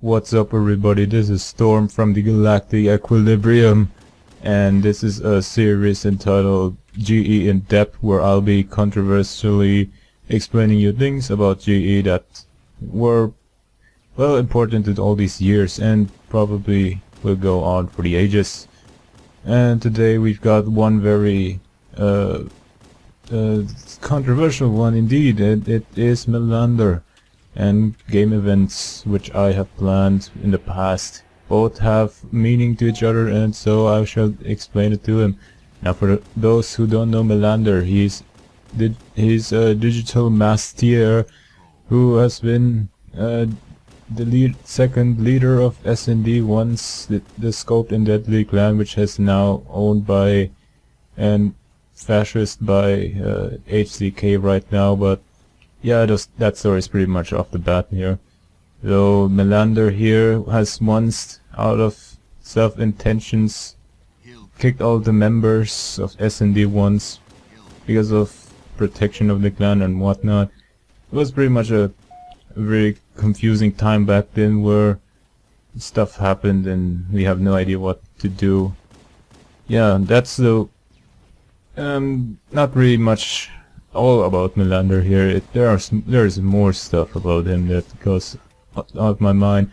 What's up everybody, this is Storm from the Galactic Equilibrium, and this is a series entitled GE in Depth, where I'll be controversially explaining you things about GE that were, well, important in all these years and probably will go on for the ages. And today we've got one very controversial one indeed, and it is Melander and game events which I have planned in the past. Both have meaning to each other, and so I shall explain it to him. Now for those who don't know Melander, he's a digital mastier who has been the second leader of S&D once the Scoped and Deadly clan, which has now owned by and fascist by HCK right now, but yeah, that story is pretty much off the bat here. Though Melander here has once, out of self-intentions, kicked all the members of S&D once because of protection of the clan and whatnot. It was pretty much a very confusing time back then where stuff happened and we have no idea what to do. Yeah, that's the not really much all about Melander here. There's more stuff about him that goes out of my mind,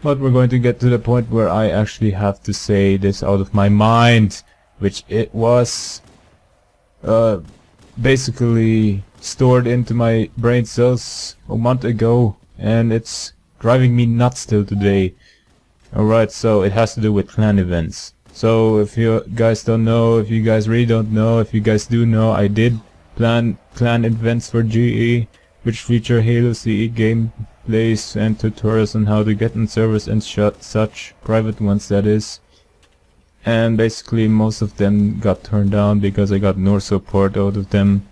but we're going to get to the point where I actually have to say this out of my mind, which it was basically stored into my brain cells a month ago, and it's driving me nuts till today. Alright, so it has to do with clan events. So if you guys don't know, if you guys really don't know, if you guys do know, I did plan clan events for GE, which feature ΛΛΙΣΙ gameplays and tutorials on how to get on servers and such, private ones that is. And basically most of them got turned down because I got no support out of them.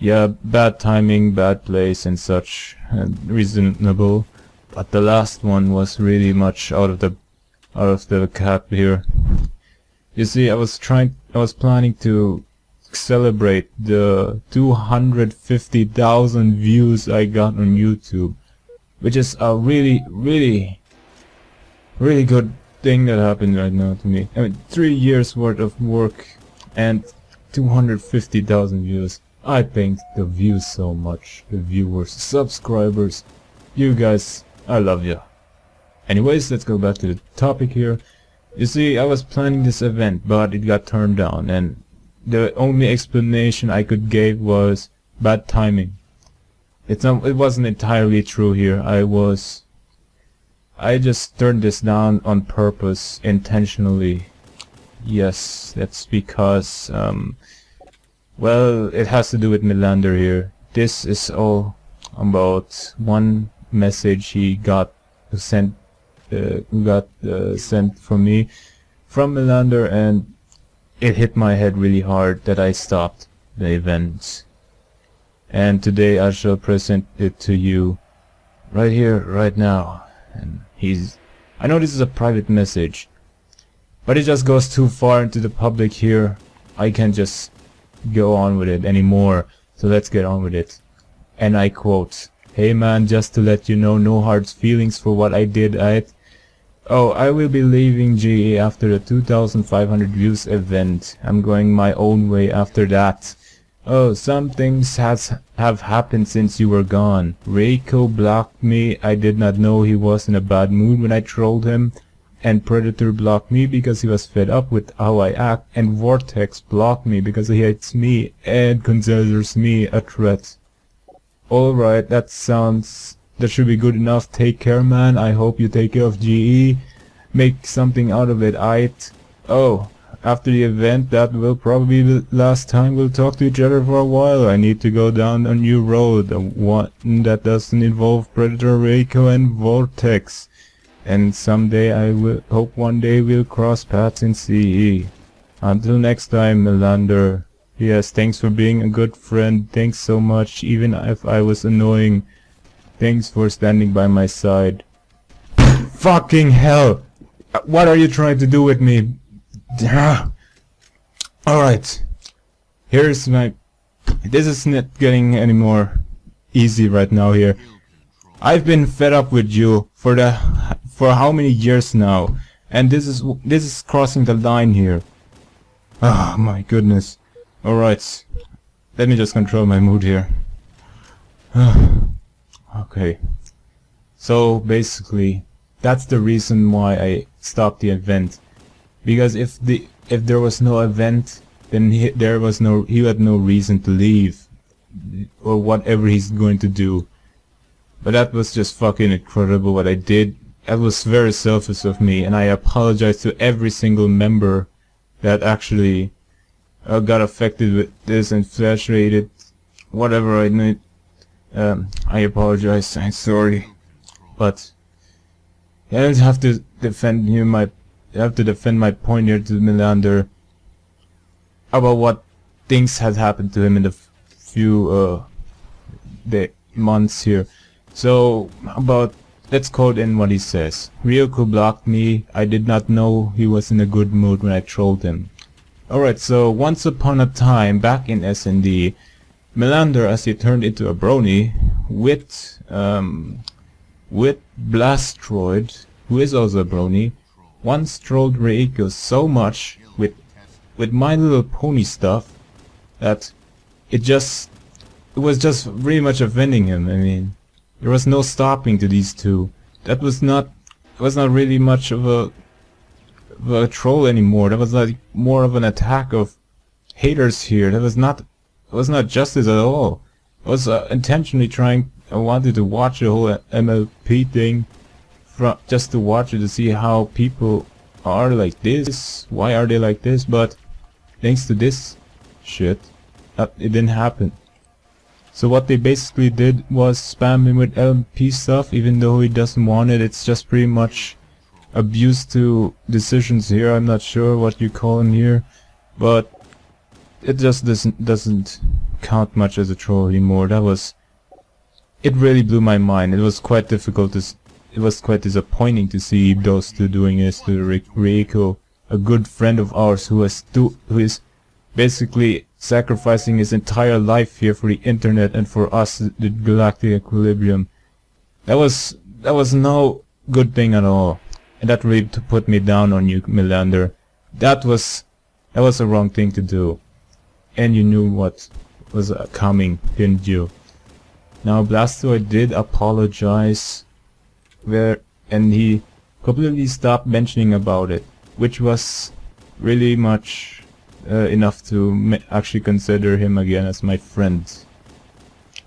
Yeah, bad timing, bad place and such, and reasonable. But the last one was really much out of the cap here. You see, I was planning to celebrate the 250,000 views I got on YouTube, which is a really good thing that happened right now to me. I mean, 3 years worth of work and 250,000 views. I thank the views so much, the viewers, subscribers, you guys, I love you. Anyways, let's go back to the topic here. You see, I was planning this event, but it got turned down, and the only explanation I could give was bad timing. It wasn't entirely true here. I just turned this down on purpose, intentionally. Yes, that's because well, it has to do with Melander here. This is all about one message he got sent from me from Melander, and it hit my head really hard that I stopped the event. And today I shall present it to you right here, right now. And I know this is a private message, but it just goes too far into the public here. I can't just go on with it anymore, so let's get on with it. And I quote, "Hey man, just to let you know, no hard feelings for what I did, I will be leaving GE after the 2,500 views event. I'm going my own way after that. Oh, some things have happened since you were gone. Reiko blocked me. I did not know he was in a bad mood when I trolled him. And Predator blocked me because he was fed up with how I act. And Vortex blocked me because he hates me and considers me a threat." Alright, that should be good enough. Take care, man. I hope you take care of GE. Make something out of it, Oh, after the event, that will probably be the last time we'll talk to each other for a while. I need to go down a new road, one that doesn't involve Predator, Reiko and Vortex. And someday hope one day we'll cross paths in CE. Until next time, Melander. Yes, thanks for being a good friend. Thanks so much, even if I was annoying. Thanks for standing by my side. Fucking hell! What are you trying to do with me? Alright. This is not getting any more easy right now here. I've been fed up with you for for how many years now? And this is crossing the line here. Oh my goodness. Alright. Let me just control my mood here. Okay. So basically, that's the reason why I stopped the event. Because if there was no event, then he had no reason to leave, or whatever he's going to do. But that was just fucking incredible what I did. That was very selfish of me, and I apologize to every single member that actually got affected with this and frustrated. Whatever I need. I apologize. I'm sorry, but I have to defend him. I have to defend my point here to Melander about what things had happened to him in the few months here. So about, let's quote in what he says. Ryoko blocked me. I did not know he was in a good mood when I trolled him. Alright, so once upon a time back in S&D, Melander, as he turned into a brony with Blastroid, who is also a brony, once trolled Ryoko so much with My Little Pony stuff that it was just really much offending him. I mean, there was no stopping to these two. It was not really much of a troll anymore. That was like more of an attack of haters here. That was not justice at all. I was intentionally I wanted to watch the whole MLP thing just to watch it, to see how people are like this, why are they like this, but thanks to this shit, it didn't happen. So what they basically did was spam him with LMP stuff, even though he doesn't want it. It's just pretty much abuse to decisions here. I'm not sure what you call him here, but it just doesn't count much as a troll anymore. It really blew my mind. It was quite difficult it was quite disappointing to see those two doing this to Ryoko, a good friend of ours who is basically sacrificing his entire life here for the internet and for us, the Galactic Equilibrium. That was no good thing at all, and that really put me down on you, Melander. That was the wrong thing to do, and you knew what was coming, didn't you? Now Blastoid did apologize, and he completely stopped mentioning about it, which was really much enough to actually consider him again as my friend.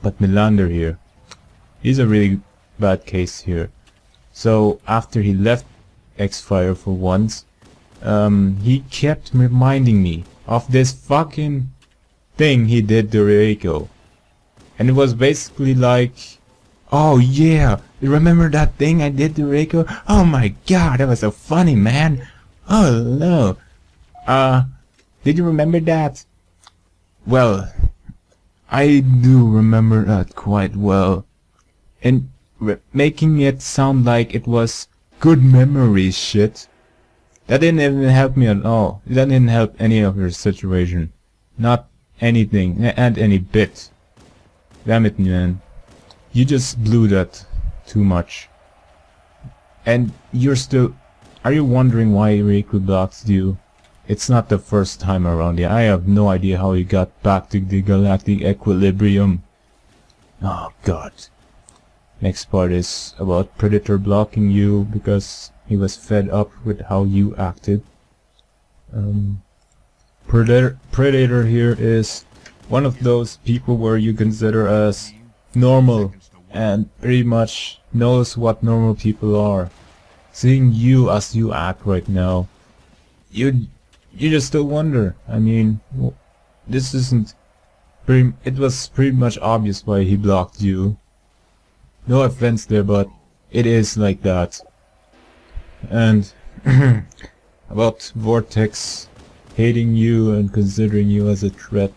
But Melander here, he's a really bad case here. So after he left X-Fire for once, he kept reminding me of this fucking thing he did to Ryoko. And it was basically like, oh yeah, you remember that thing I did to Ryoko? Oh my god, that was so funny, man. Oh no. Did you remember that? Well, I do remember that quite well. And making it sound like it was good memory shit. That didn't even help me at all. That didn't help any of your situation. Not anything, and any bit. Damn it, man. You just blew that too much. And are you wondering why Ryoko blocked you? It's not the first time around. Yeah, I have no idea how he got back to the Galactic Equilibrium. Oh god. Next part is about Predator blocking you because he was fed up with how you acted. Predator here is one of those people where you consider as normal and pretty much knows what normal people are. Seeing you as you act right now, you just still wonder. I mean, this isn't it was pretty much obvious why he blocked you. No offense there, but it is like that. And about Vortex hating you and considering you as a threat,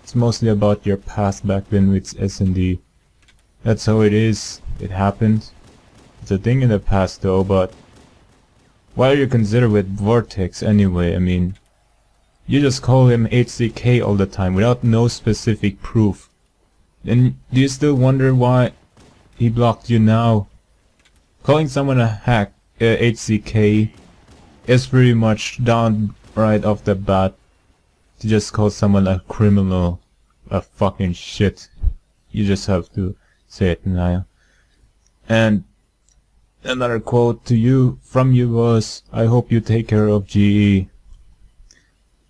it's mostly about your past back then with S&D. That's how it is. It happened. It's a thing in the past though, but why are you considered with Vortex anyway? I mean, you just call him HCK all the time without no specific proof. Then do you still wonder why he blocked you now? Calling someone a hack HCK is pretty much down right off the bat to just call someone a criminal, a fucking shit. You just have to say it now. And another quote to you, from you was, I hope you take care of GE.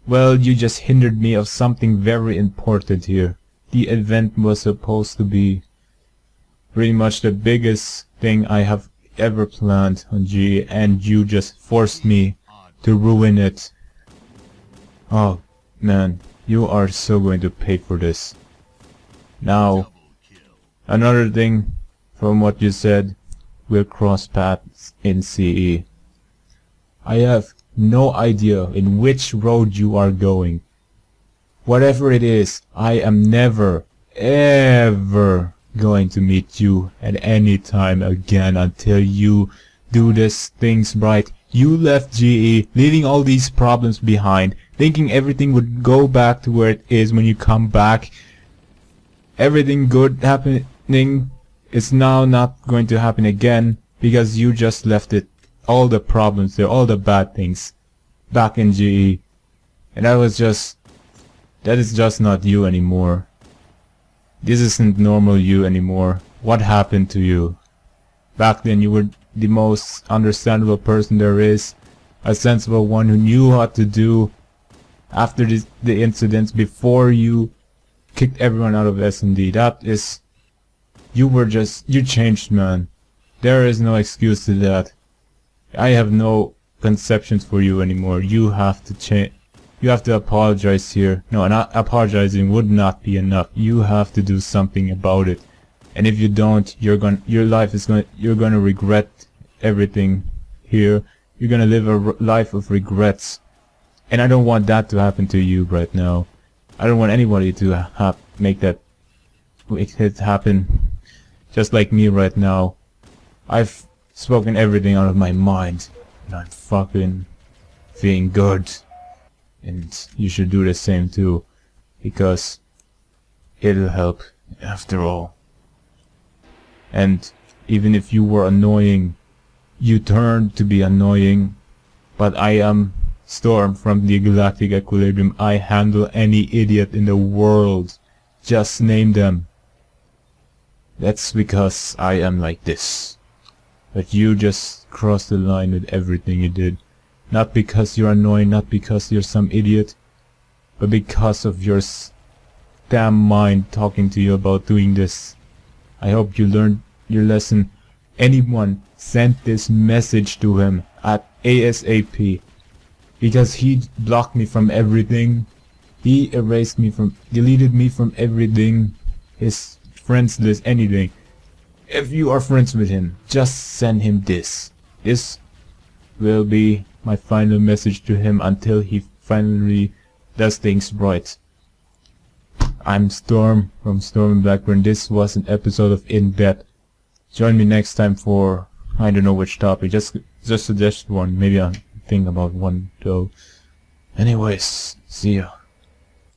Well, you just hindered me of something very important here. The event was supposed to be pretty much the biggest thing I have ever planned on GE, and you just forced me to ruin it. Oh man, you are so going to pay for this. Now, another thing from what you said, we'll cross paths in CE. I have no idea in which road you are going. Whatever it is, I am never, ever going to meet you at any time again until you do these things right. You left GE, leaving all these problems behind, thinking everything would go back to where it is when you come back. Everything good happening is now not going to happen again because you just left it, all the problems there, all the bad things back in GE. And that is just not you anymore. This isn't normal you anymore. What happened to you? Back then you were the most understandable person there is, a sensible one who knew what to do after the incidents, before you kicked everyone out of S&D. That is, you changed, man. There is no excuse to that. I have no conceptions for you anymore. You have to change. You have to apologize here. No, not apologizing would not be enough. You have to do something about it. And if you don't, you're gonna regret everything here. You're gonna live a life of regrets. And I don't want that to happen to you right now. I don't want anybody to make it happen. Just like me right now. I've spoken everything out of my mind. And I'm fucking feeling good. And you should do the same too. Because it'll help after all. And even if you were annoying, you turned to be annoying. But I am Storm from the Galactic Equilibrium. I handle any idiot in the world. Just name them. That's because I am like this. But you just crossed the line with everything you did. Not because you're annoying, not because you're some idiot, but because of your damn mind talking to you about doing this. I hope you learned your lesson. Anyone sent this message to him at ASAP, because he blocked me from everything. He erased me deleted me from everything, his friends list, anything. If you are friends with him, just send him this. This will be my final message to him until he finally does things right. I'm Storm from StormUndBlackbird. This was an episode of In Depth. Join me next time for I don't know which topic. Just suggest one. Maybe I'll think about one though. Anyways, see ya.